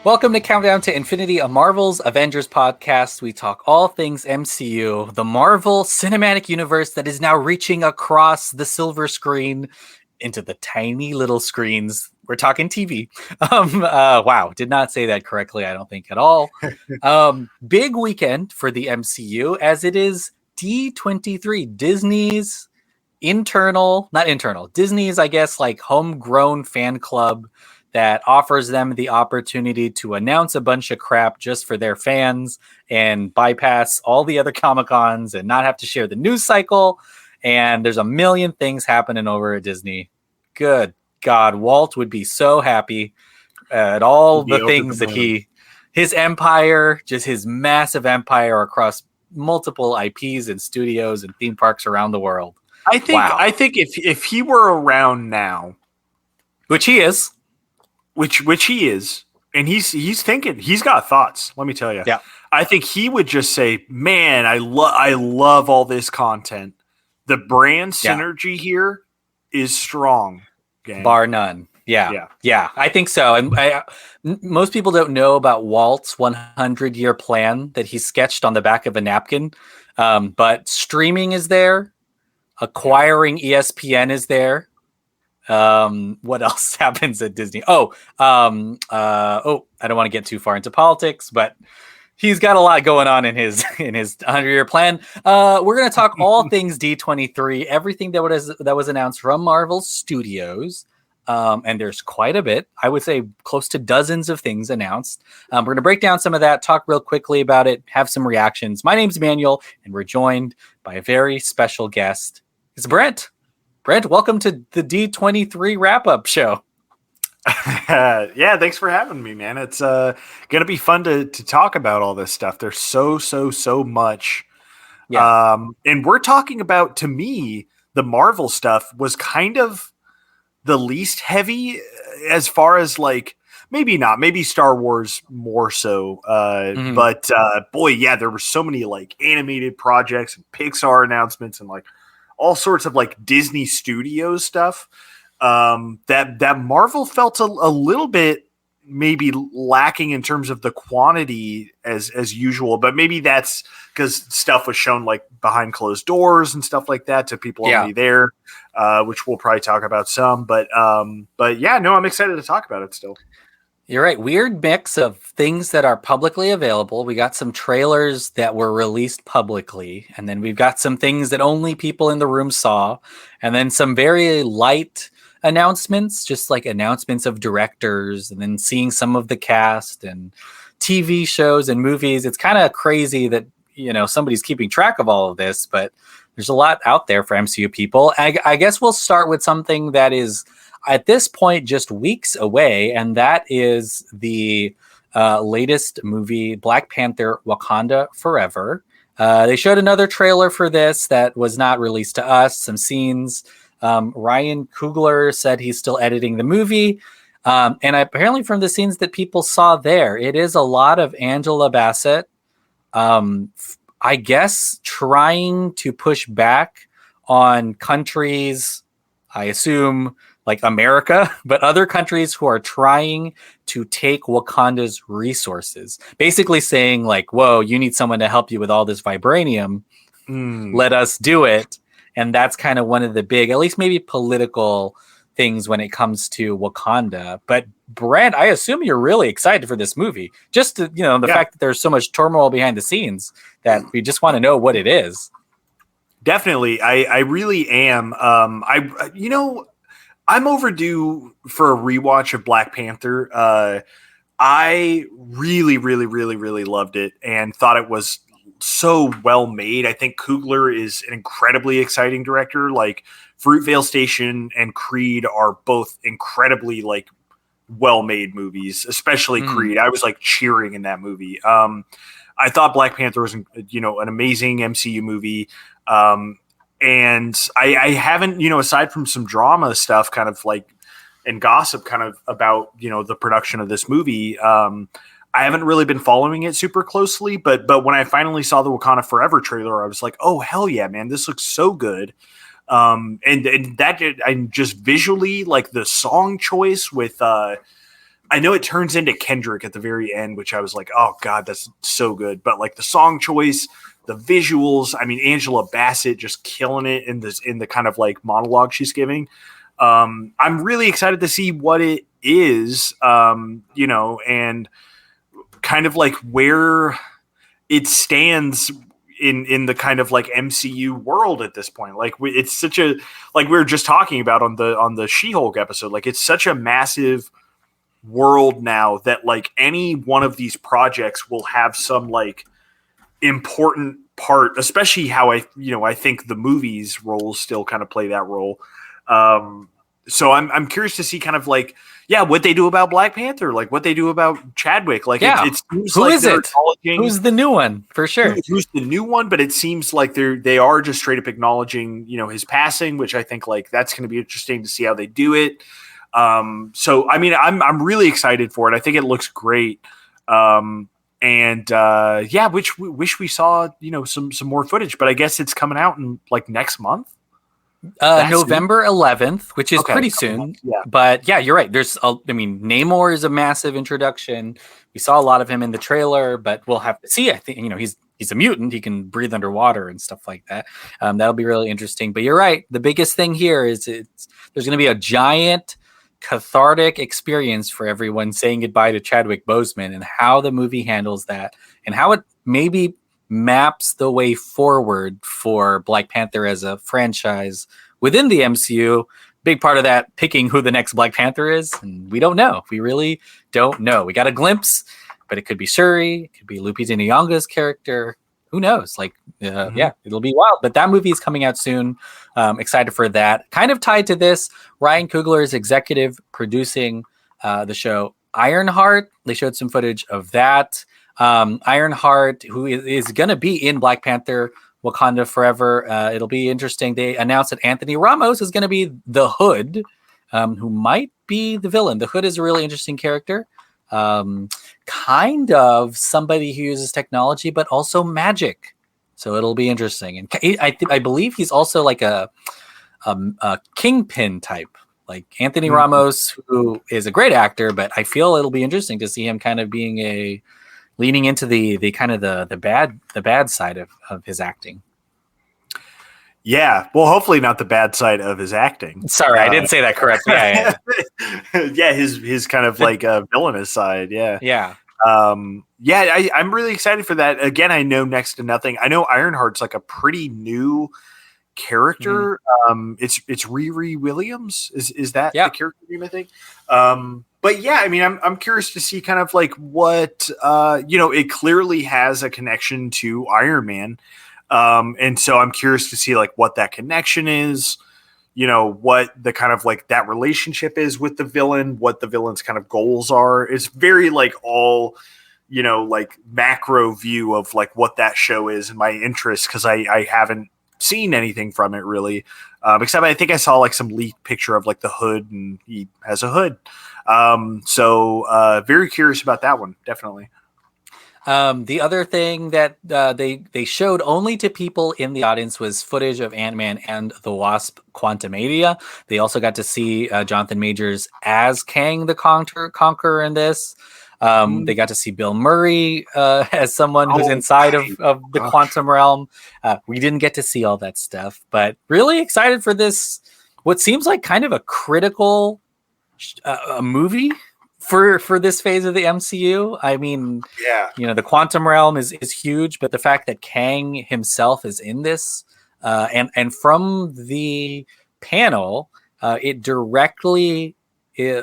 Welcome to Countdown to Infinity, a Marvel's Avengers podcast. We talk all things MCU, the Marvel Cinematic Universe that is now reaching across the silver screen into the tiny little screens. We're talking TV. Wow, did not say that correctly, I don't think at all. Big weekend for the MCU as it is D23, Disney's Disney's, I guess, like homegrown fan club that offers them the opportunity to announce a bunch of crap just for their fans and bypass all the other Comic-Cons and not have to share the news cycle. And there's a million things happening over at Disney. Good God, Walt would be so happy at all the things that his empire, just his massive empire across multiple IPs and studios and theme parks around the world. I think if he were around now, which he is, and he's thinking, he's got thoughts. Let me tell you. Yeah, I think he would just say, "Man, I love all this content. The brand synergy here is strong, gang. Bar none." Yeah, I think so. And most people don't know about Walt's 100-year plan that he sketched on the back of a napkin. But streaming is there. Acquiring ESPN is there. What else happens at Disney? I don't want to get too far into politics, but he's got a lot going on in his 100-year plan. We're going to talk all things D23, everything that was announced from Marvel Studios. And there's quite a bit. I would say close to dozens of things announced. We're going to break down some of that, talk real quickly about it, have some reactions. My name's Manuel, and we're joined by a very special guest. It's Brent. Brent, welcome to the D23 wrap-up show. Yeah, thanks for having me, man. It's going to be fun to talk about all this stuff. There's so much. Yeah. And we're talking about, to me, the Marvel stuff was kind of the least heavy as far as like, maybe not, maybe Star Wars more so. But boy, yeah, there were so many like animated projects and Pixar announcements and like all sorts of like Disney Studios stuff that Marvel felt a little bit maybe lacking in terms of the quantity as usual, but maybe that's because stuff was shown like behind closed doors and stuff like that to people only there, which we'll probably talk about some, but yeah, no, I'm excited to talk about it still. You're right. Weird mix of things that are publicly available. We got some trailers that were released publicly, and then we've got some things that only people in the room saw, and then some very light announcements, just like announcements of directors, and then seeing some of the cast and TV shows and movies. It's kind of crazy that, somebody's keeping track of all of this, but there's a lot out there for MCU people. I guess we'll start with something that is at this point just weeks away, and that is the latest movie, Black Panther: Wakanda Forever. They showed another trailer for this that was not released to us, some scenes. Ryan Coogler said he's still editing the movie. And apparently from the scenes that people saw there, it is a lot of Angela Bassett, I guess, trying to push back on countries, I assume, like America, but other countries who are trying to take Wakanda's resources. Basically saying like, whoa, you need someone to help you with all this vibranium. Let us do it. And that's kind of one of the big, at least maybe political things when it comes to Wakanda. But Brent, I assume you're really excited for this movie. Just to, the fact that there's so much turmoil behind the scenes that we just want to know what it is. Definitely. I really am. I'm overdue for a rewatch of Black Panther. I really loved it and thought it was so well made. I think Coogler is an incredibly exciting director. Like Fruitvale Station and Creed are both incredibly like well made movies, especially Creed. I was like cheering in that movie. I thought Black Panther was, an amazing MCU movie. And I haven't, aside from some drama stuff kind of like and gossip kind of about, the production of this movie, I haven't really been following it super closely, but when I finally saw the Wakanda Forever trailer, I was like, oh, hell yeah, man, this looks so good. And that, I just visually, like the song choice with I know it turns into Kendrick at the very end, which I was like, oh God, that's so good. But like the song choice, the visuals, I mean, Angela Bassett just killing it in the kind of like monologue she's giving. I'm really excited to see what it is, and kind of like where it stands in the kind of like MCU world at this point. Like it's such a, like we were just talking about on the She-Hulk episode, like it's such a massive world now that like any one of these projects will have some like important part, especially how I think the movies roles still kind of play that role. So I'm curious to see kind of like, yeah, what they do about Black Panther, like what they do about Chadwick. Like Yeah. it seems Who like is they're it? acknowledging Who's the new one for sure? who's the new one, but it seems like they are just straight up acknowledging, his passing, which I think like that's going to be interesting to see how they do it. So I mean, I'm really excited for it. I think it looks great. Wish we saw some more footage, but I guess it's coming out in like next month. November 11th, which is Okay, pretty soon. yeah. But yeah, you're right. Namor is a massive introduction. We saw a lot of him in the trailer, but we'll have to see. I think he's a mutant. He can breathe underwater and stuff like that. That'll be really interesting. But you're right. The biggest thing here is there's going to be a giant cathartic experience for everyone saying goodbye to Chadwick Boseman, and how the movie handles that, and how it maybe maps the way forward for Black Panther as a franchise within the MCU. Big part of that, picking who the next Black Panther is, and we don't know. We really don't know. We got a glimpse, but it could be Shuri, it could be Lupita Nyong'o's character. Who knows? Like, yeah, it'll be wild. But that movie is coming out soon. Excited for that. Kind of tied to this, Ryan Coogler is executive producing the show Ironheart. They showed some footage of that. Ironheart, who is going to be in Black Panther Wakanda Forever. It'll be interesting. They announced that Anthony Ramos is going to be the Hood, who might be the villain. The Hood is a really interesting character. Kind of somebody who uses technology, but also magic. So it'll be interesting. And I believe he's also like a kingpin type. Like Anthony Ramos, who is a great actor, but I feel it'll be interesting to see him kind of being leaning into the kind of the bad side of his acting. Yeah, well, hopefully not the bad side of his acting. Sorry, I didn't say that correctly. Yeah, yeah, his kind of like villainous side. Yeah, yeah. I'm really excited for that. Again, I know next to nothing. I know Ironheart's like a pretty new character. It's Riri Williams. Is that the character name? I think. But yeah, I mean, I'm curious to see kind of like what it clearly has a connection to Iron Man. And so I'm curious to see like what that connection is, what the kind of like that relationship is with the villain, what the villain's kind of goals are. It's very like all, like macro view of like what that show is and my interest, because I haven't seen anything from it really, except I think I saw like some leaked picture of like the Hood, and he has a hood. So very curious about that one, definitely. The other thing that they showed only to people in the audience was footage of Ant-Man and the Wasp: Quantumania. They also got to see Jonathan Majors as Kang the Conqueror in this. They got to see Bill Murray as someone who's inside of the quantum realm. We didn't get to see all that stuff, but really excited for this, what seems like kind of a critical movie for this phase of the MCU. I mean, the quantum realm is huge, but the fact that Kang himself is in this, and from the panel, it directly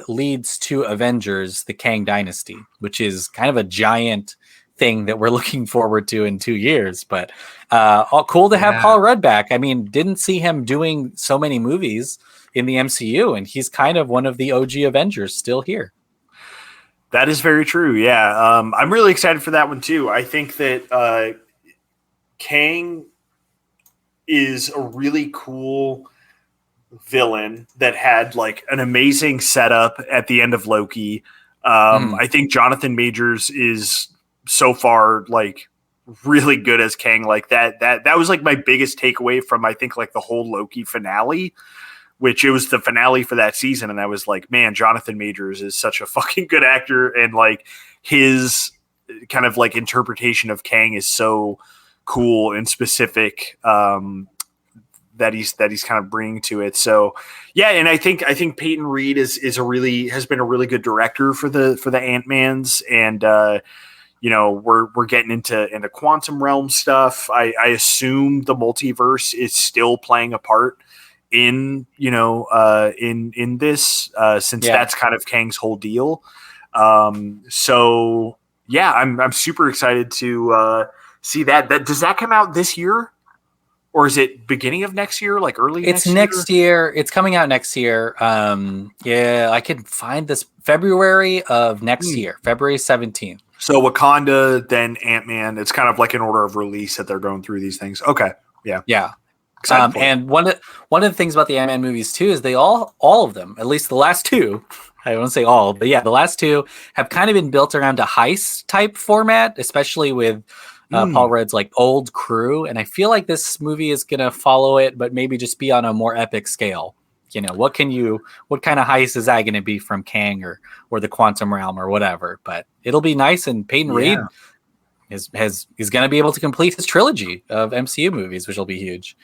leads to Avengers: The Kang Dynasty, which is kind of a giant thing that we're looking forward to in 2 years. But cool to have Paul Rudd back. I mean, didn't see him doing so many movies in the MCU, and he's kind of one of the OG Avengers still here. That is very true. Yeah. I'm really excited for that one too. I think that Kang is a really cool villain that had like an amazing setup at the end of Loki. I think Jonathan Majors is so far like really good as Kang. Like that was like my biggest takeaway from, I think, like the whole Loki finale which it was the finale for that season. And I was like, man, Jonathan Majors is such a fucking good actor. And like his kind of like interpretation of Kang is so cool and specific, that he's kind of bringing to it. So yeah, and I think Peyton Reed has been a really good director for the Ant-Mans, and we're getting into quantum realm stuff. I assume the multiverse is still playing a part in in this, since that's kind of Kang's whole deal. So yeah, I'm super excited to see that. Does that come out this year? Or is it beginning of next year, like early it's next year? It's coming out next year. Yeah, I could find this February of next year, February 17th. So Wakanda, then Ant-Man. It's kind of like an order of release that they're going through these things. Okay. Yeah. Yeah. And one of the things about the Ant-Man movies too is they all of them, at least the last two, I won't say all, but yeah, the last two have kind of been built around a heist type format, especially with Paul Rudd's like old crew, and I feel like this movie is gonna follow it, but maybe just be on a more epic scale. What kind of heist is that gonna be from Kang or the Quantum Realm or whatever? But it'll be nice, and Peyton Reed is gonna be able to complete his trilogy of MCU movies, which will be huge.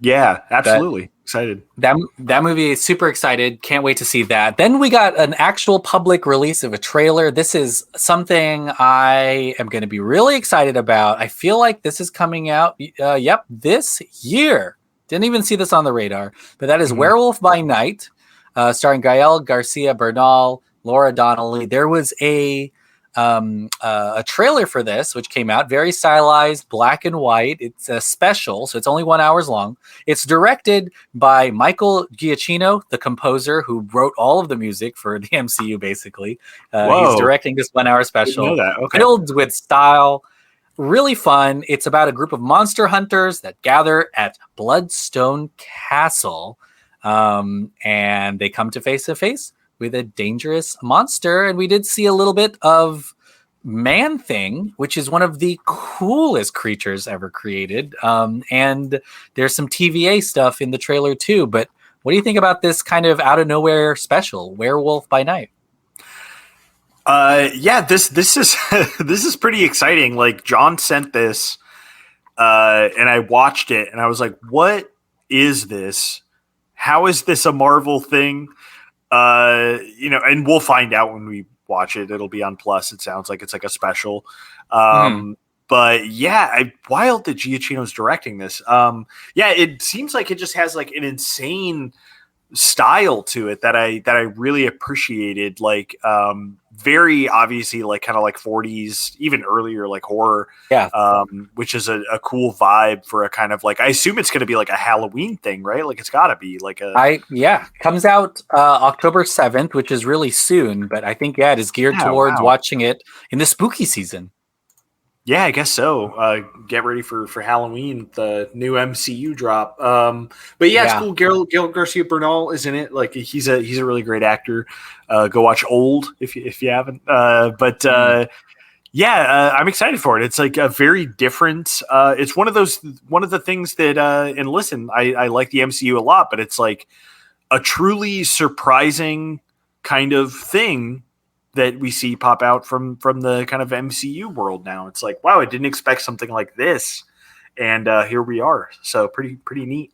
Yeah, absolutely. Excited. That movie is super excited. Can't wait to see that. Then we got an actual public release of a trailer. This is something I am going to be really excited about. I feel like this is coming out, this year. Didn't even see this on the radar, but that is Werewolf by Night, starring Gael Garcia Bernal, Laura Donnelly. There was a trailer for this, which came out, very stylized, black and white. It's a special, so it's only 1 hour long. It's directed by Michael Giacchino, the composer who wrote all of the music for the MCU, basically. He's directing this 1 hour special. Filled with style, really fun. It's about a group of monster hunters that gather at Bloodstone Castle, and they come to face with a dangerous monster. And we did see a little bit of Man-Thing, which is one of the coolest creatures ever created. And there's some TVA stuff in the trailer too. But what do you think about this kind of out of nowhere special, Werewolf by Night? This is this is pretty exciting. Like, John sent this, and I watched it, and I was like, "What is this? How is this a Marvel thing?" And we'll find out when we watch it. It'll be on Plus. It sounds like it's like a special. But yeah, wild that Giacchino's directing this. It seems like it just has like an insane style to it that I really appreciated. Like, very obviously like kind of like 40s, even earlier, like horror. Which is a cool vibe for a kind of like, I assume it's going to be like a Halloween thing, right? Like it's got to be like comes out October 7th, which is really soon, but I think it is geared towards watching it in the spooky season. Yeah, I guess so. Get ready for Halloween, the new MCU drop. But yeah, it's cool. Gael Garcia Bernal is in it. Like he's a really great actor. Go watch Old if you haven't. I'm excited for it. It's like a very different. It's one of the things that. And listen, I like the MCU a lot, but it's like a truly surprising kind of thing that we see pop out from the kind of MCU world now. It's like, wow, I didn't expect something like this, and here we are. So pretty neat.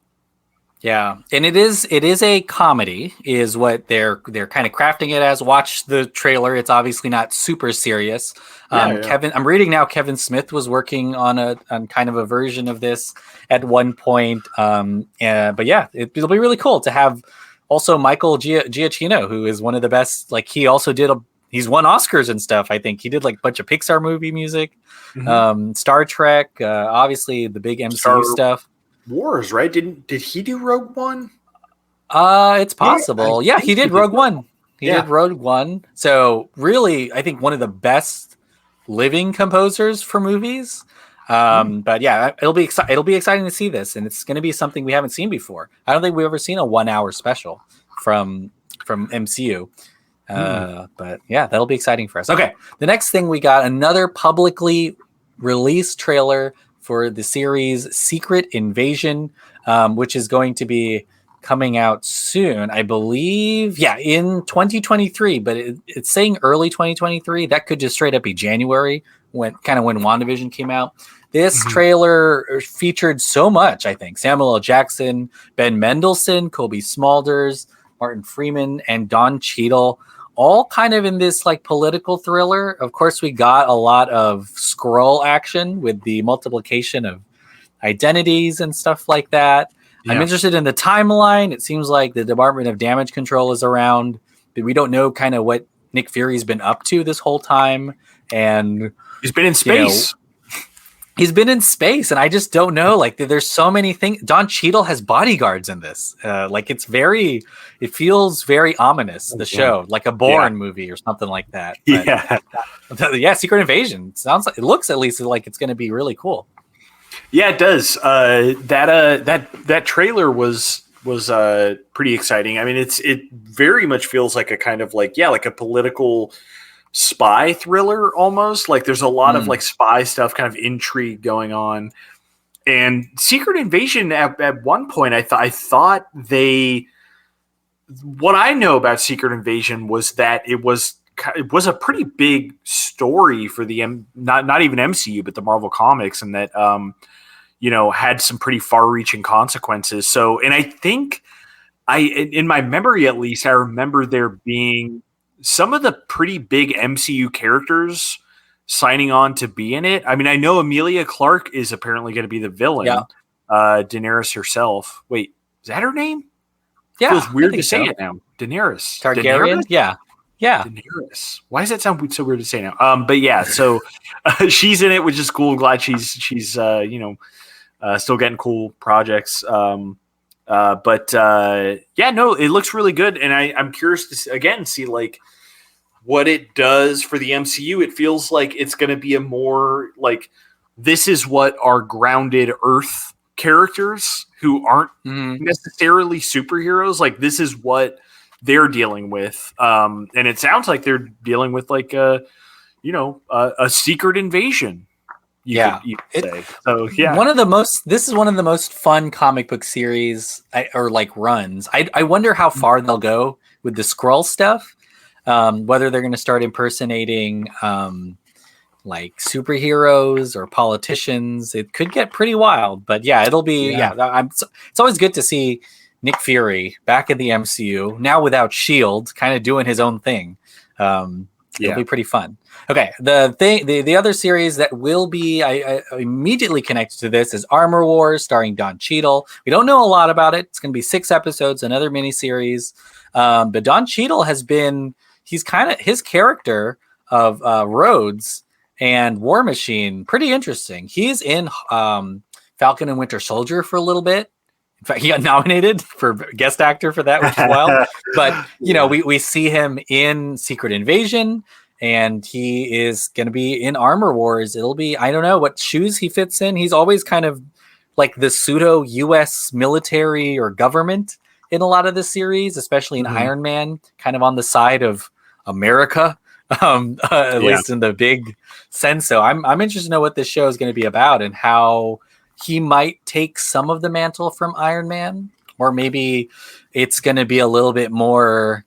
Yeah, and it is a comedy, is what they're kind of crafting it as. Watch the trailer; it's obviously not super serious. Kevin, I'm reading now. Kevin Smith was working on kind of a version of this at one point. But yeah, it'll be really cool to have also Michael Giacchino, who is one of the best. Like he also he's won Oscars and stuff. I think he did like a bunch of Pixar movie music, Star Trek, obviously the big MCU stuff. Wars, right? Did he do Rogue One? It's possible. Yeah, he did Rogue One. He did Rogue One. So really, I think one of the best living composers for movies. But yeah, it'll be exciting to see this, and it's going to be something we haven't seen before. I don't think we've ever seen a 1 hour special from MCU. But yeah, that'll be exciting for us. Okay, the next thing, we got another publicly released trailer for the series Secret Invasion, which is going to be coming out soon, I believe. Yeah, in 2023, but it's saying early 2023. That could just straight up be January, when WandaVision came out. This trailer featured so much, I think. Samuel L. Jackson, Ben Mendelsohn, Kobe Smulders, Martin Freeman, and Don Cheadle, all kind of in this like political thriller. Of course, we got a lot of Skrull action with the multiplication of identities and stuff like that. I'm interested in the timeline. It seems like the Department of Damage Control is around, but we don't know kind of what Nick Fury's been up to this whole time. And he's been in space. He's been in space, and I just don't know. Like, there's so many things. Don Cheadle has bodyguards in this. It feels very ominous, the show, like a Bourne movie or something like that. But, yeah, Secret Invasion. It looks at least like it's going to be really cool. Yeah, it does. That trailer was pretty exciting. I mean, it very much feels like a kind of like a political spy thriller almost. Like there's a lot of like spy stuff, kind of intrigue going on. And Secret Invasion at one point, I thought what I know about Secret Invasion was that it was a pretty big story for the not even MCU, but the Marvel Comics, and that had some pretty far-reaching consequences. So, and I think in my memory at least, I remember there being some of the pretty big MCU characters signing on to be in it. I mean, I know Emilia Clarke is apparently going to be the villain. Yeah. Daenerys herself. Wait, is that her name? Yeah, feels weird to say it now. Daenerys. Targaryen. Daenerys? Yeah. Daenerys. Why does that sound so weird to say now? But yeah, so she's in it, which is cool. Glad she's still getting cool projects. But it looks really good, and I'm curious to see like what it does for the MCU. It feels like it's going to be a more like, this is what our grounded Earth characters who aren't necessarily superheroes, like this is what they're dealing with. And it sounds like they're dealing with like a secret invasion. You could say. So yeah, this is one of the most fun comic book series or like runs. I wonder how far they'll go with the Skrull stuff. Whether they're going to start impersonating like superheroes or politicians. It could get pretty wild, but yeah, it'll be it's always good to see Nick Fury back in the MCU now without Shield, kind of doing his own thing. It'll be pretty fun. Okay, the other series that will be I immediately connected to this is Armor Wars, starring Don Cheadle. We don't know a lot about it. It's going to be 6 episodes, another miniseries. But Don Cheadle he's kind of his character of Rhodes and War Machine, pretty interesting. He's in Falcon and Winter Soldier for a little bit. In fact, he got nominated for guest actor for that, which is wild. But we see him in Secret Invasion, and he is going to be in Armor Wars. It'll be, I don't know what shoes he fits in. He's always kind of like the pseudo U.S. military or government in a lot of the series, especially in Iron Man, kind of on the side of America, at least in the big sense. So I'm interested to know what this show is going to be about and how he might take some of the mantle from Iron Man, or maybe it's going to be a little bit more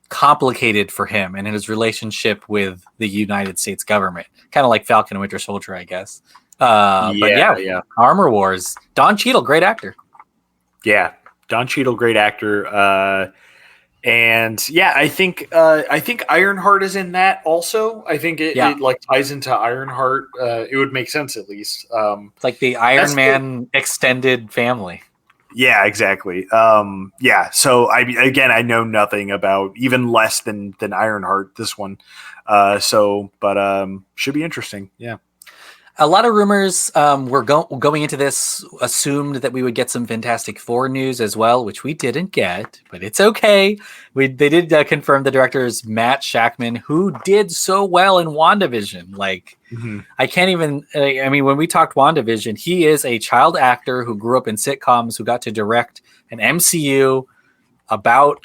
complicated for him and his relationship with the United States government, kind of like Falcon and Winter Soldier, I guess. Armor Wars. Don Cheadle, great actor. Yeah, Don Cheadle, great actor. And yeah, I think Ironheart is in that also. I think it like ties into Ironheart. It would make sense at least. It's like the Iron Man extended family. Yeah, exactly. So I know nothing about, even less than Ironheart, this one. Should be interesting. Yeah. A lot of rumors were going into this assumed that we would get some Fantastic Four news as well, which we didn't get, but it's okay. They did confirm the director is Matt Shakman, who did so well in WandaVision. Like, I can't even. I mean, when we talked WandaVision, he is a child actor who grew up in sitcoms, who got to direct an MCU about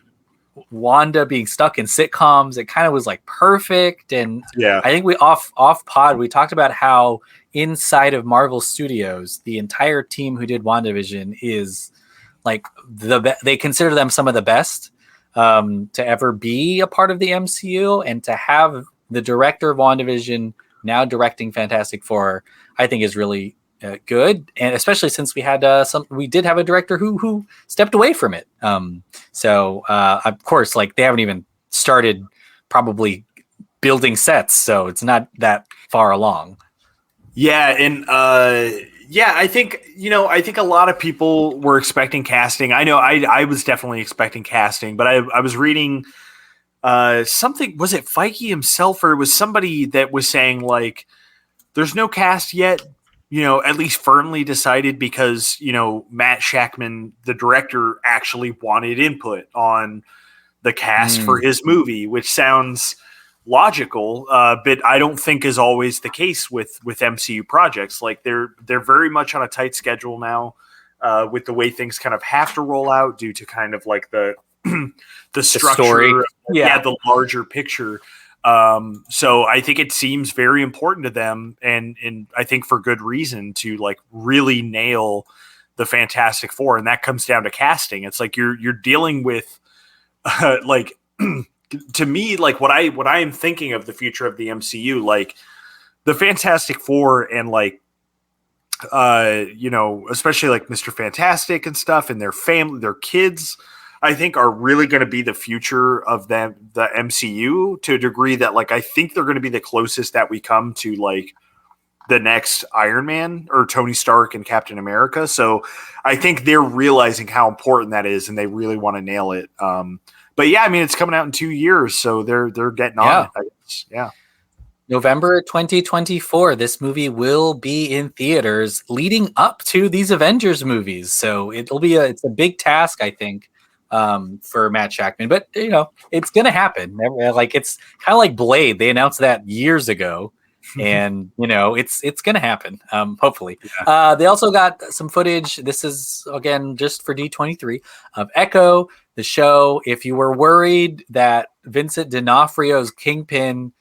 Wanda being stuck in sitcoms. It kind of was like perfect. And I think we off pod, we talked about how inside of Marvel Studios, the entire team who did WandaVision is like they consider them some of the best to ever be a part of the MCU, and to have the director of WandaVision now directing Fantastic Four, I think is really good, and especially since we did have a director who stepped away from it. So of course, like they haven't even started probably building sets, so it's not that far along. Yeah, and I think I think a lot of people were expecting casting. I know I was definitely expecting casting, but I was reading something. Was it Feige himself, or it was somebody that was saying like, "There's no cast yet." At least firmly decided, because Matt Shackman, the director, actually wanted input on the cast for his movie, which sounds logical, but I don't think is always the case with MCU projects. Like they're very much on a tight schedule now, with the way things kind of have to roll out due to kind of like the the structure, story. the larger picture. So I think it seems very important to them, and I think for good reason, to like really nail the Fantastic Four, and that comes down to casting. It's like you're dealing with like to me, like what I am thinking of the future of the MCU, like the Fantastic Four, and like especially like Mr. Fantastic and stuff, and their family, their kids, I think are really going to be the future of the MCU, to a degree that like I think they're going to be the closest that we come to like the next Iron Man or Tony Stark and Captain America. So I think they're realizing how important that is, and they really want to nail it. But yeah, I mean, it's coming out in 2 years, so they're getting on it, I guess. Yeah. November 2024, this movie will be in theaters leading up to these Avengers movies. So it's a big task, I think, for Matt Shackman, but it's going to happen. Like it's kind of like Blade. They announced that years ago, and it's going to happen. Hopefully. Yeah. They also got some footage. This is again just for D23 of Echo, the show. If you were worried that Vincent D'Onofrio's Kingpin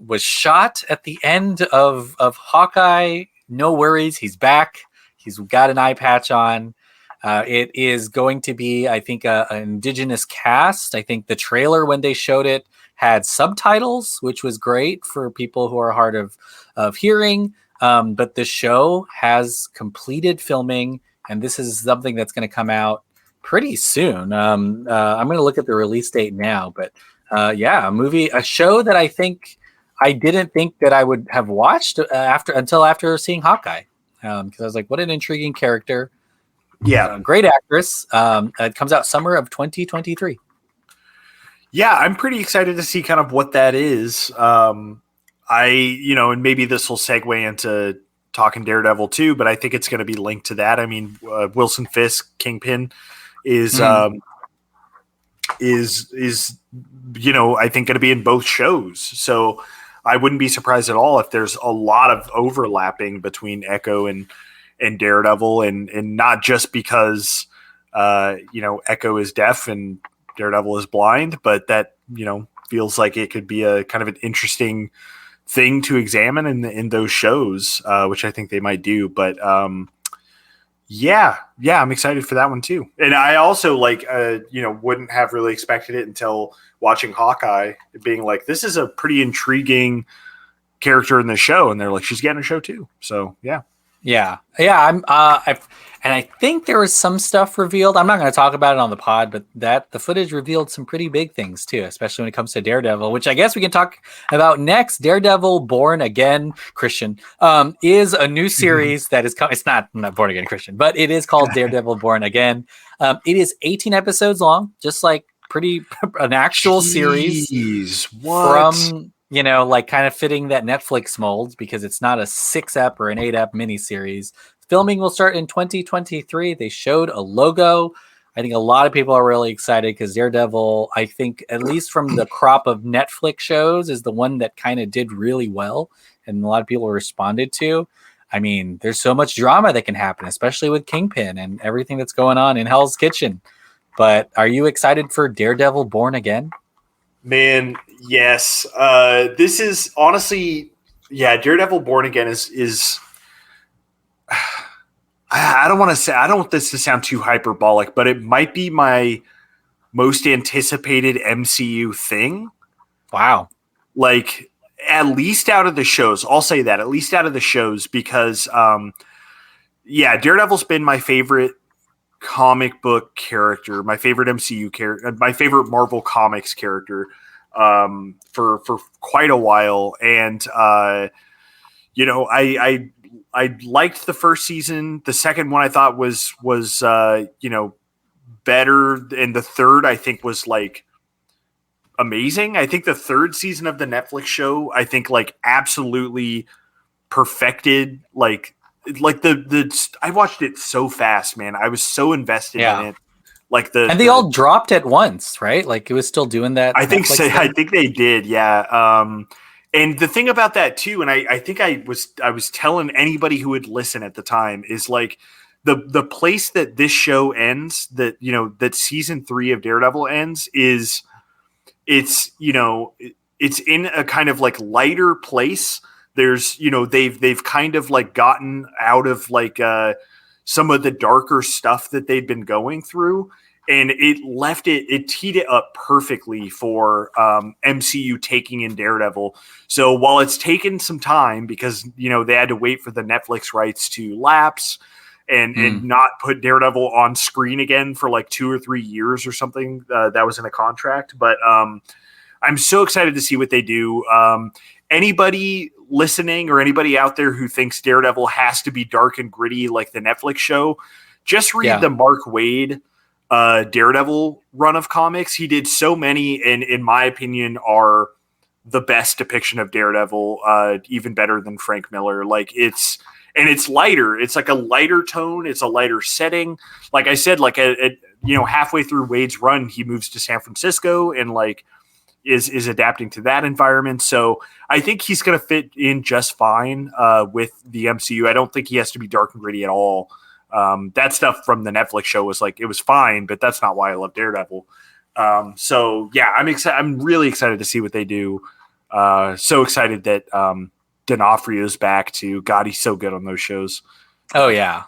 was shot at the end of Hawkeye, no worries. He's back. He's got an eye patch on. It is going to be, I think, an indigenous cast. I think the trailer, when they showed it, had subtitles, which was great for people who are hard of hearing. But the show has completed filming, and this is something that's going to come out pretty soon. I'm going to look at the release date now, but a show that I didn't think that I would have watched until after seeing Hawkeye, because I was like, what an intriguing character. Yeah. Great actress. It comes out summer of 2023. Yeah, I'm pretty excited to see kind of what that is. And maybe this will segue into talking Daredevil too, but I think it's going to be linked to that. I mean, Wilson Fisk, Kingpin, is I think going to be in both shows. So I wouldn't be surprised at all if there's a lot of overlapping between Echo and Daredevil, and not just because Echo is deaf and Daredevil is blind, but that feels like it could be a kind of an interesting thing to examine in those shows, which I think they might do. But I'm excited for that one too. And I also wouldn't have really expected it until watching Hawkeye, being like, this is a pretty intriguing character in the show, and they're like, she's getting a show too. So yeah. And I think there was some stuff revealed. I'm not going to talk about it on the pod, but the footage revealed some pretty big things too, especially when it comes to Daredevil, which I guess we can talk about next. Daredevil Born Again Christian is a new series that is coming. It's not Born Again Christian, but it is called Daredevil Born Again. It is 18 episodes long, just like an actual series from kind of fitting that Netflix mold, because it's not a 6-ep or an 8-ep miniseries. Filming will start in 2023. They showed a logo. I think a lot of people are really excited because Daredevil, I think, at least from the crop of Netflix shows, is the one that kind of did really well and a lot of people responded to. I mean, there's so much drama that can happen, especially with Kingpin and everything that's going on in Hell's Kitchen. But are you excited for Daredevil Born Again? Man, yes. This is honestly, Daredevil Born Again is I don't want to say, I don't want this to sound too hyperbolic, but it might be my most anticipated MCU thing. Wow. Like, at least out of the shows, I'll say that, at least out of the shows, because, yeah, Daredevil's been my favorite comic book character, my favorite MCU character, my favorite Marvel Comics character, for quite a while. And, I liked the first season. The second one I thought was better, and the third I think was like amazing. I think the third season of the Netflix show, I think, like, absolutely perfected, like the I watched it so fast, man. I was so invested in it. Like and they all dropped at once, right? Like, it was still doing that. I think Netflix so. thing? I think they did, yeah. And the thing about that too, and I think I was telling anybody who would listen at the time, is like the place that this show ends, that that season 3 of Daredevil ends, is it's it's in a kind of like lighter place. There's they've kind of like gotten out of like some of the darker stuff that they'd been going through, and it teed it up perfectly for MCU taking in Daredevil. So while it's taken some time, because they had to wait for the Netflix rights to lapse and not put Daredevil on screen again for like 2 or 3 years or something, that was in a contract. But I'm so excited to see what they do. Anybody listening or anybody out there who thinks Daredevil has to be dark and gritty like the Netflix show, just read the Mark Waid Daredevil run of comics. He did so many, and in my opinion are the best depiction of Daredevil, even better than Frank Miller. Like, it's lighter. It's like a lighter tone. It's a lighter setting. Like I said, like halfway through Wade's run, he moves to San Francisco and like is adapting to that environment. So I think he's going to fit in just fine with the MCU. I don't think he has to be dark and gritty at all. That stuff from the Netflix show was like, it was fine, but that's not why I love Daredevil. So yeah, I'm excited. I'm really excited to see what they do. So excited that D'Onofrio's back too. God, he's so good on those shows. Oh yeah.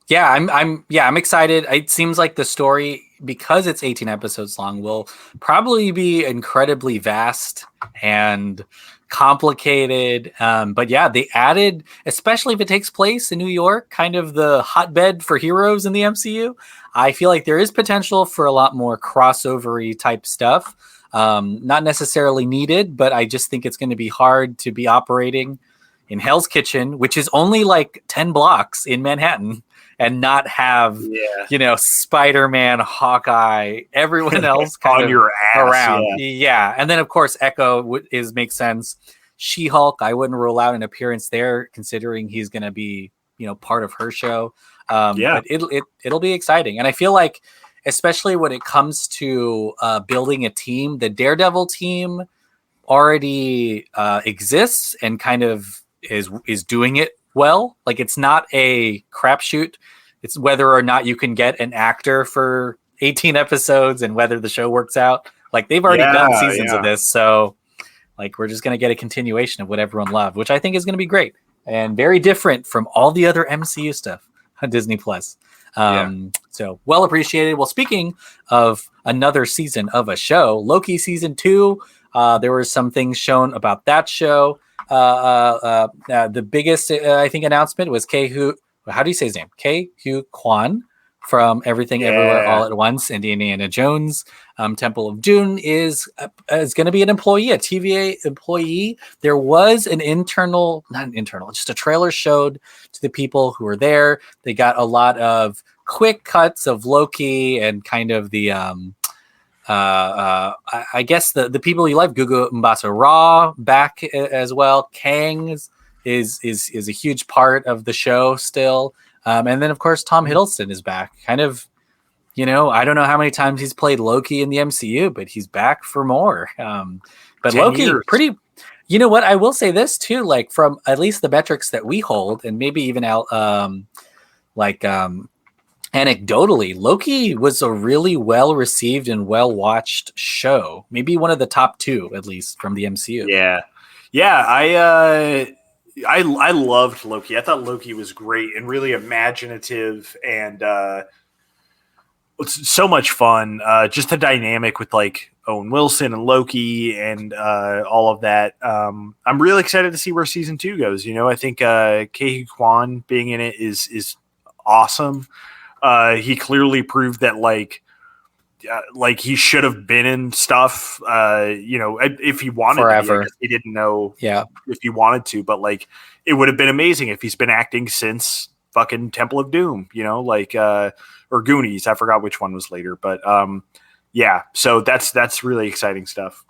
Yeah, I'm excited. It seems like the story, because it's 18 episodes long, will probably be incredibly vast and complicated. But yeah, they added, especially if it takes place in New York, kind of the hotbed for heroes in the MCU. I feel like there is potential for a lot more crossover-y type stuff. Not necessarily needed, but I just think it's going to be hard to be operating in Hell's Kitchen, which is only like 10 blocks in Manhattan, and not have, Spider-Man, Hawkeye, everyone else kind on of your ass, around. Yeah. And then, of course, Echo makes sense. She-Hulk, I wouldn't rule out an appearance there, considering he's going to be, part of her show. But it'll be exciting. And I feel like, especially when it comes to building a team, the Daredevil team already exists and kind of is doing it well. Like, it's not a crapshoot. It's whether or not you can get an actor for 18 episodes and whether the show works out. Like, they've already done seasons of this, so like, we're just going to get a continuation of what everyone loved, which I think is going to be great and very different from all the other MCU stuff on Disney Plus. So well appreciated. Well, speaking of another season of a show, Loki season 2, there were some things shown about that show. The biggest, I think, announcement was how do you say his name? Ke-Huy Quan from Everything Everywhere All at Once, Indiana Jones. Temple of Doom is going to be an employee, a TVA employee. There was just a trailer showed to the people who were there. They got a lot of quick cuts of Loki and kind of the I guess the people you like, Gugu Mbatha-Raw back as well. Kang is a huge part of the show still. And then, of course, Tom Hiddleston is back. Kind of, I don't know how many times he's played Loki in the MCU, but he's back for more. But Loki, years. pretty... You know what? I will say this, too, like, from at least the metrics that we hold, and maybe even out, anecdotally, Loki was a really well-received and well-watched show. Maybe one of the top 2, at least, from the MCU. Yeah. I loved Loki. I thought Loki was great and really imaginative and it's so much fun. Just the dynamic with like Owen Wilson and Loki and all of that. I'm really excited to see where season 2 goes. You know, I think Ke Kwan being in it is awesome. He clearly proved that like he should have been in stuff. You know, if he wanted Forever. to be, I guess he didn't know Yeah. if he wanted to, but like it would have been amazing if he's been acting since fucking Temple of Doom, you know, like or Goonies. I forgot which one was later, but yeah. So that's really exciting stuff.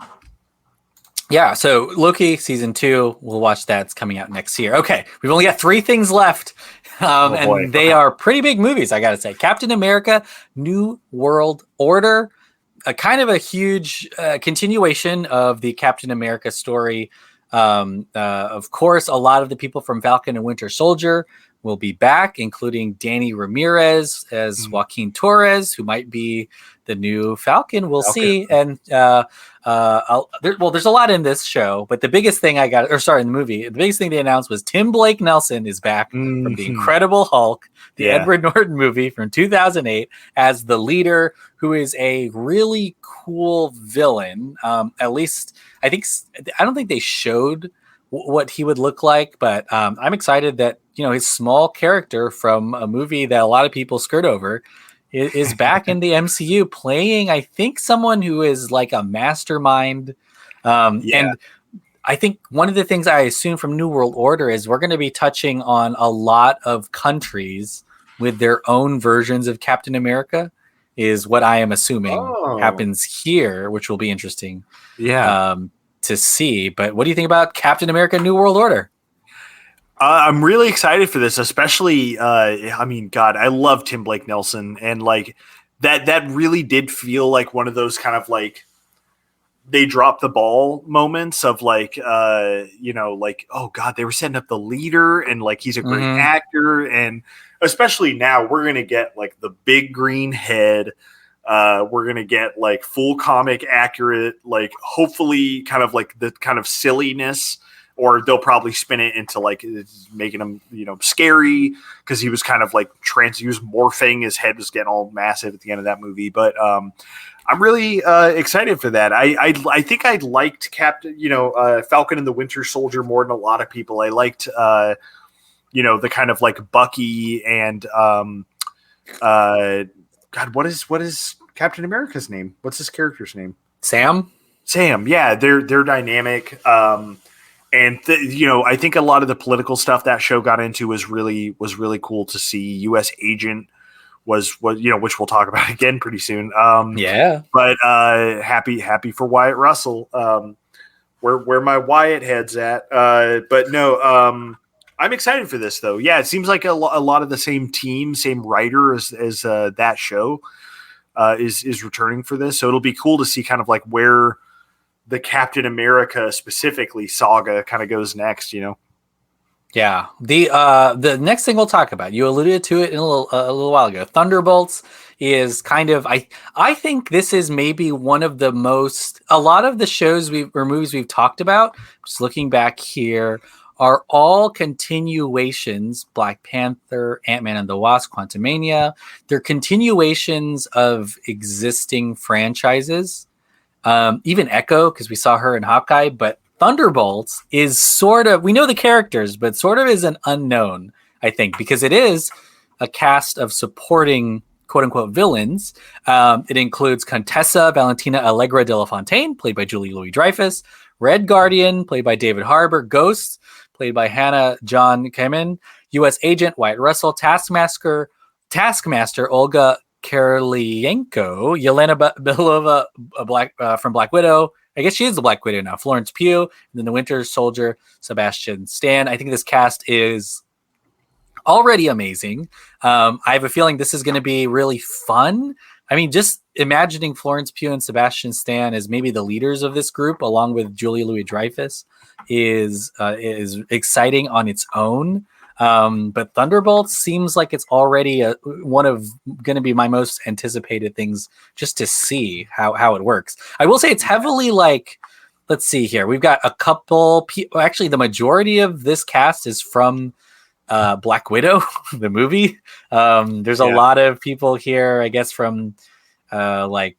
Yeah, so Loki season 2, we'll watch that. It's coming out next year. Okay, we've only got 3 things left, Oh, boy. and they are pretty big movies, I gotta say. Captain America, New World Order, a kind of a huge continuation of the Captain America story. Of course, a lot of the people from Falcon and Winter Soldier will be back, including Danny Ramirez as Joaquin Torres, who might be the new Falcon. We'll see. And there's a lot in this show, but the biggest thing in the movie, the biggest thing they announced was Tim Blake Nelson is back from The Incredible Hulk, the Edward Norton movie from 2008, as the leader, who is a really cool villain. At least I don't think they showed what he would look like, but I'm excited that, you know, his small character from a movie that a lot of people skirt over is back in the MCU playing, I think, someone who is like a mastermind. And I think one of the things I assume from New World Order is we're going to be touching on a lot of countries with their own versions of Captain America, is what I am assuming happens here, which will be interesting to see. But what do you think about Captain America New World Order? I'm really excited for this, especially, I mean, God, I love Tim Blake Nelson, and like that really did feel like one of those kind of like they dropped the ball moments of like, you know, like, oh God, they were setting up the leader and like, he's a great actor. And especially now we're going to get like the big green head. We're going to get like full comic accurate, like hopefully kind of like the kind of silliness, or they'll probably spin it into like making him, you know, scary because he was kind of like he was morphing. His head was getting all massive at the end of that movie. But I'm really excited for that. I think I liked Falcon and the Winter Soldier more than a lot of people. I liked, you know, the kind of like Bucky and God, what is Captain America's name? What's his character's name? Sam. Yeah, they're dynamic. And you know, I think a lot of the political stuff that show got into was really cool to see. U.S. Agent was you know, which we'll talk about again pretty soon. But happy for Wyatt Russell. Where my Wyatt head's at. But no, I'm excited for this though. Yeah, it seems like a lot of the same team, same writer as that show is returning for this. So it'll be cool to see kind of like where the Captain America specifically saga kind of goes next, you know? Yeah. The next thing we'll talk about, you alluded to it a little while ago. Thunderbolts is kind of, I think this is maybe one of the most, a lot of the shows or movies we've talked about, just looking back here, are all continuations. Black Panther, Ant-Man and the Wasp, Quantumania. They're continuations of existing franchises. Even Echo, because we saw her in Hawkeye, but Thunderbolts is sort of, we know the characters, but sort of is an unknown, I think, because it is a cast of supporting quote unquote villains. It includes Contessa Valentina Allegra de la Fontaine, played by Julie Louis-Dreyfus, Red Guardian, played by David Harbour, Ghost, played by Hannah John Kamen, U.S. Agent Wyatt Russell, Taskmaster Olga Karolienko, Yelena Belova, from Black Widow. I guess she is the Black Widow now. Florence Pugh, and then the Winter Soldier, Sebastian Stan. I think this cast is already amazing. I have a feeling this is going to be really fun. I mean, just imagining Florence Pugh and Sebastian Stan as maybe the leaders of this group, along with Julie Louis-Dreyfus, is exciting on its own. But Thunderbolts seems like it's already one of going to be my most anticipated things, just to see how it works. I will say it's heavily like let's see here. We've got a couple people. Actually, the majority of this cast is from Black Widow, the movie. There's a lot of people here, I guess, from the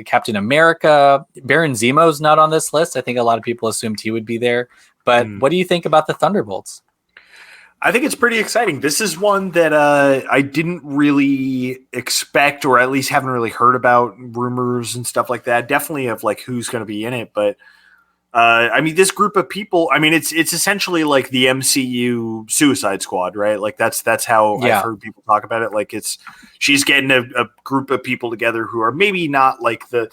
Captain America. Baron Zemo's not on this list. I think a lot of people assumed he would be there. But what do you think about the Thunderbolts? I think it's pretty exciting. This is one that I didn't really expect, or at least haven't really heard about rumors and stuff like that. Definitely of like who's going to be in it, but I mean, this group of people. I mean, it's essentially like the MCU Suicide Squad, right? Like that's how I've heard people talk about it. Like she's getting a group of people together who are maybe not like the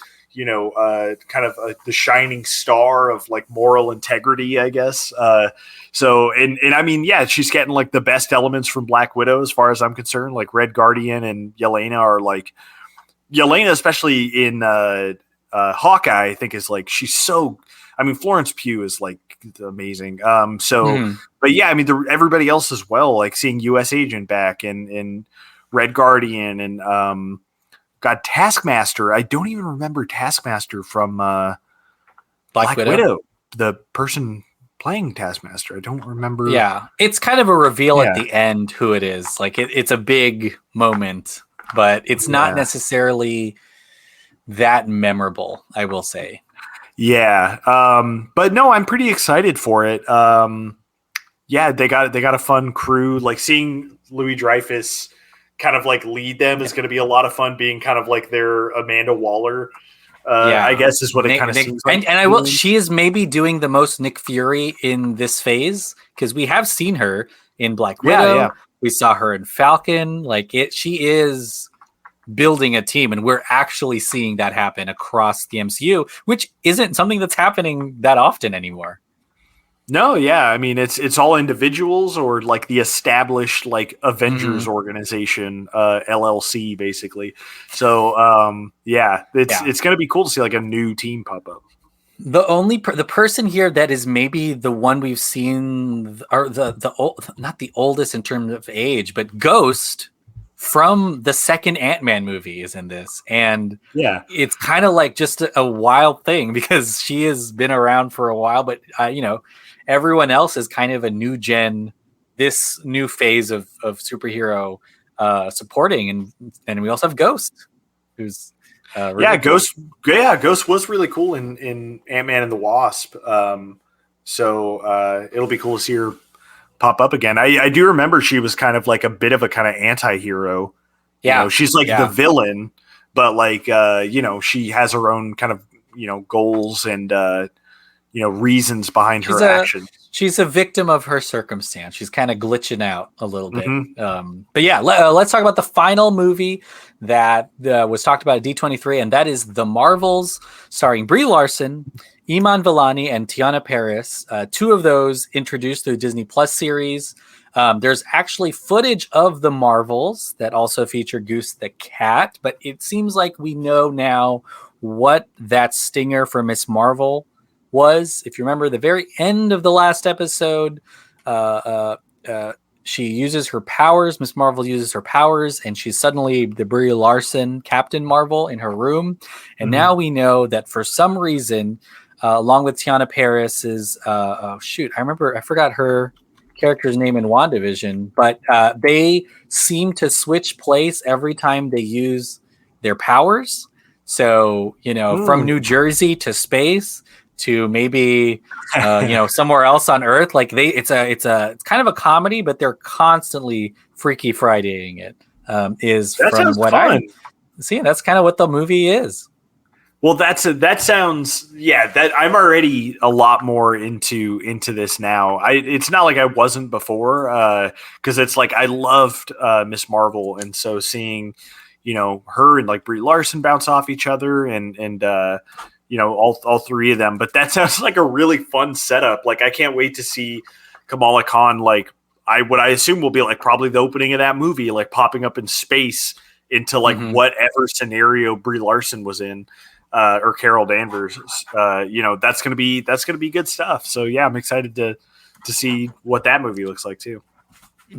kind of the shining star of like moral integrity, I guess. So I mean, yeah, she's getting like the best elements from Black Widow as far as I'm concerned. Like Red Guardian and Yelena are like Yelena, especially in Hawkeye, I think is like she's so. I mean, Florence Pugh is like amazing. But yeah, I mean, everybody else as well. Like seeing U.S. Agent back and Red Guardian and got Taskmaster. I don't even remember Taskmaster from Black Widow. The person playing Taskmaster. I don't remember. Yeah, it's kind of a reveal at the end who it is. Like it's a big moment, but it's not necessarily that memorable, I will say. Yeah. But no, I'm pretty excited for it. Yeah, they got a fun crew. Like seeing Louis Dreyfus kind of like lead them is going to be a lot of fun, being kind of like their Amanda Waller. I guess is what it kind of seems like. And I will. She is maybe doing the most Nick Fury in this phase because we have seen her in Black Widow. Yeah. We saw her in Falcon. She is building a team, and we're actually seeing that happen across the MCU, which isn't something that's happening that often anymore. No, yeah, I mean it's all individuals or like the established like Avengers organization, LLC basically. So it's going to be cool to see like a new team pop up. The person here that is maybe the one we've seen, or not the oldest in terms of age, but Ghost from the second Ant-Man movie is in this, and it's kind of like just a wild thing because she has been around for a while, but everyone else is kind of a new gen, this new phase of superhero supporting, and we also have Ghost, who's really cool. Ghost was really cool in Ant-Man and the Wasp. So it'll be cool to see her pop up again. I do remember she was kind of like a bit of a kind of anti-hero. Yeah, she's like the villain, but like she has her own kind of goals and reasons behind her action. She's a victim of her circumstance. She's kind of glitching out a little bit. But yeah, let's talk about the final movie that was talked about at D23, and that is The Marvels, starring Brie Larson, Iman Vellani, and Tiana Paris. Two of those introduced through Disney Plus series. There's actually footage of The Marvels that also feature Goose the Cat, but it seems like we know now what that stinger for Miss Marvel was. If you remember the very end of the last episode, she uses her powers. Miss Marvel uses her powers, and she's suddenly the Brie Larson Captain Marvel in her room. And now we know that for some reason, along with Tiana Paris's, I forgot her character's name in WandaVision, but they seem to switch place every time they use their powers. So, from New Jersey to space, to maybe somewhere else on Earth, like it's kind of a comedy, but they're constantly Freaky Fridaying it. I'm seeing. That's kind of what the movie is. Well, that sounds that I'm already a lot more into this now. It's not like I wasn't before, because it's like I loved Miss Marvel, and so seeing her and like Brie Larson bounce off each other and all three of them. But that sounds like a really fun setup. Like I can't wait to see Kamala Khan, like what I assume will be like probably the opening of that movie, like popping up in space into like whatever scenario Brie Larson was in, or Carol Danvers. That's gonna be good stuff. So yeah, I'm excited to see what that movie looks like too.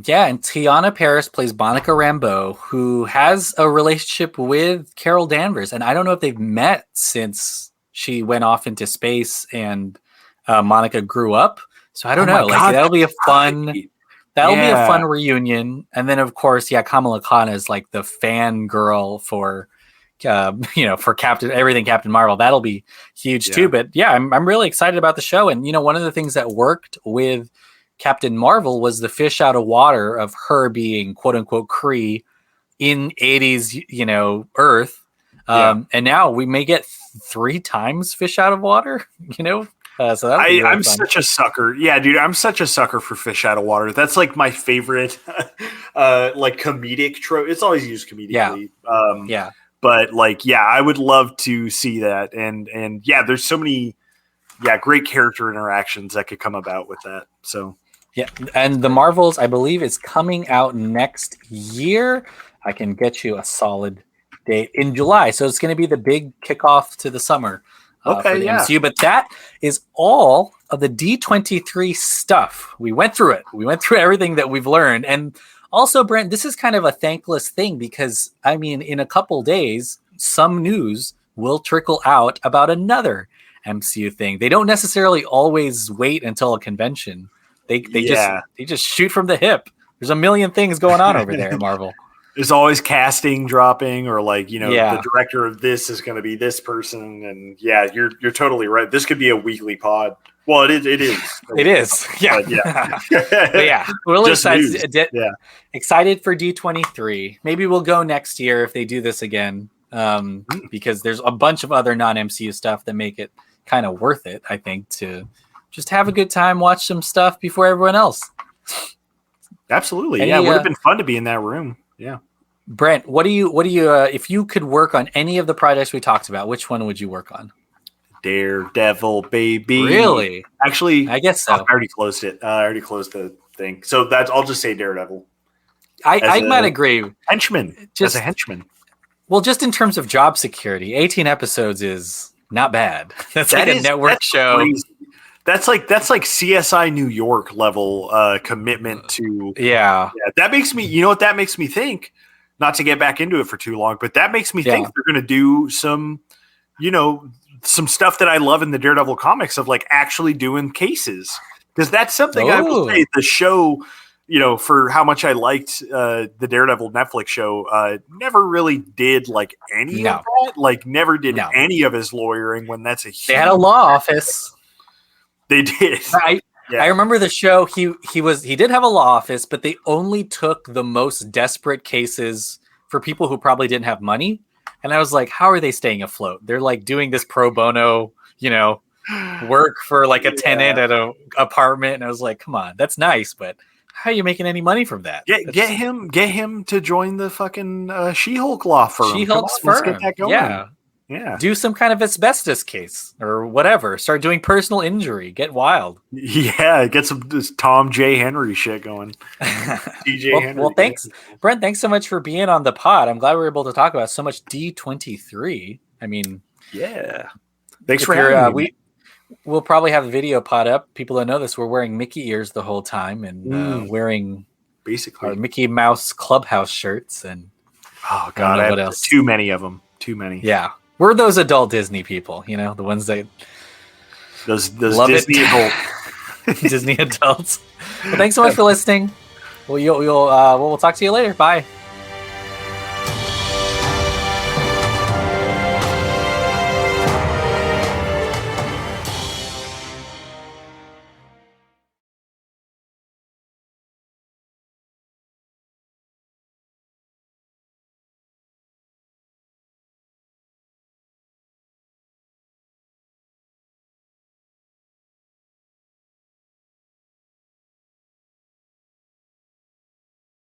Yeah, and Tiana Paris plays Monica Rambeau, who has a relationship with Carol Danvers, and I don't know if they've met since she went off into space and Monica grew up. So I don't know. Like God, that'll be a fun. right. That'll be a fun reunion. And then of course, Kamala Khan is like the fangirl for for Captain Marvel. That'll be huge too. But yeah, I'm really excited about the show. And one of the things that worked with Captain Marvel was the fish out of water of her being quote unquote Kree in 80s, Earth. And now we may get 3 times fish out of water, so I'm such a sucker. Yeah, dude, I'm such a sucker for fish out of water. That's like my favorite, like comedic trope. It's always used comedically. Yeah. But like, yeah, I would love to see that. And yeah, there's so many, great character interactions that could come about with that. So yeah, and the Marvels, I believe, is coming out next year. I can get you a solid date in July, so it's going to be the big kickoff to the summer. For the MCU. But that is all of the D23 stuff. We went through it. We went through everything that we've learned. And also, Brent, this is kind of a thankless thing because, I mean, in a couple days, some news will trickle out about another MCU thing. They don't necessarily always wait until a convention. They just shoot from the hip. There's a million things going on over there at Marvel. There's always casting dropping, or like, the director of this is going to be this person. And yeah, you're totally right. This could be a weekly pod. Well, it is. It is. Yeah. But yeah. We're excited for D23. Maybe we'll go next year if they do this again. Because there's a bunch of other non-MCU stuff that make it kind of worth it, I think, to just have a good time, watch some stuff before everyone else. Absolutely. It would have been fun to be in that room. Yeah. Brent, what do you if you could work on any of the projects we talked about, which one would you work on? Daredevil, baby. Really? Actually, I guess so. I already closed it. I already closed the thing. So I'll just say Daredevil. I might agree. Henchman. As a henchman. Well, just in terms of job security, 18 episodes is not bad. That's a network show. Crazy. That's like CSI New York level commitment to that makes me, what that makes me think, not to get back into it for too long, but that makes me think they're going to do some some stuff that I love in the Daredevil comics of like actually doing cases, because that's something I will say the show, for how much I liked the Daredevil Netflix show, never really did like any of that, like never did any of his lawyering when that's they had a law office. They did. I remember the show. He did have a law office, but they only took the most desperate cases for people who probably didn't have money. And I was like, how are they staying afloat? They're like doing this pro bono, work for like a tenant at an apartment. And I was like, come on, that's nice, but how are you making any money from that? Get him to join the fucking She-Hulk law firm. She-Hulk's firm. Let's get that going. Yeah. Do some kind of asbestos case or whatever. Start doing personal injury. Get wild. Yeah, get some Tom J. Henry shit going. DJ Henry. Well, thanks, Brent. Thanks so much for being on the pod. I'm glad we were able to talk about so much D23. I mean, thanks for having me. We'll probably have a video pod up. People that know this, we're wearing Mickey ears the whole time and wearing basically our Mickey Mouse Clubhouse shirts. And oh god, I have what else? Too many of them. Too many. Yeah. We're those adult Disney people, the ones that those Disney adult Disney adults. Well, thanks so much for listening. We'll talk to you later. Bye.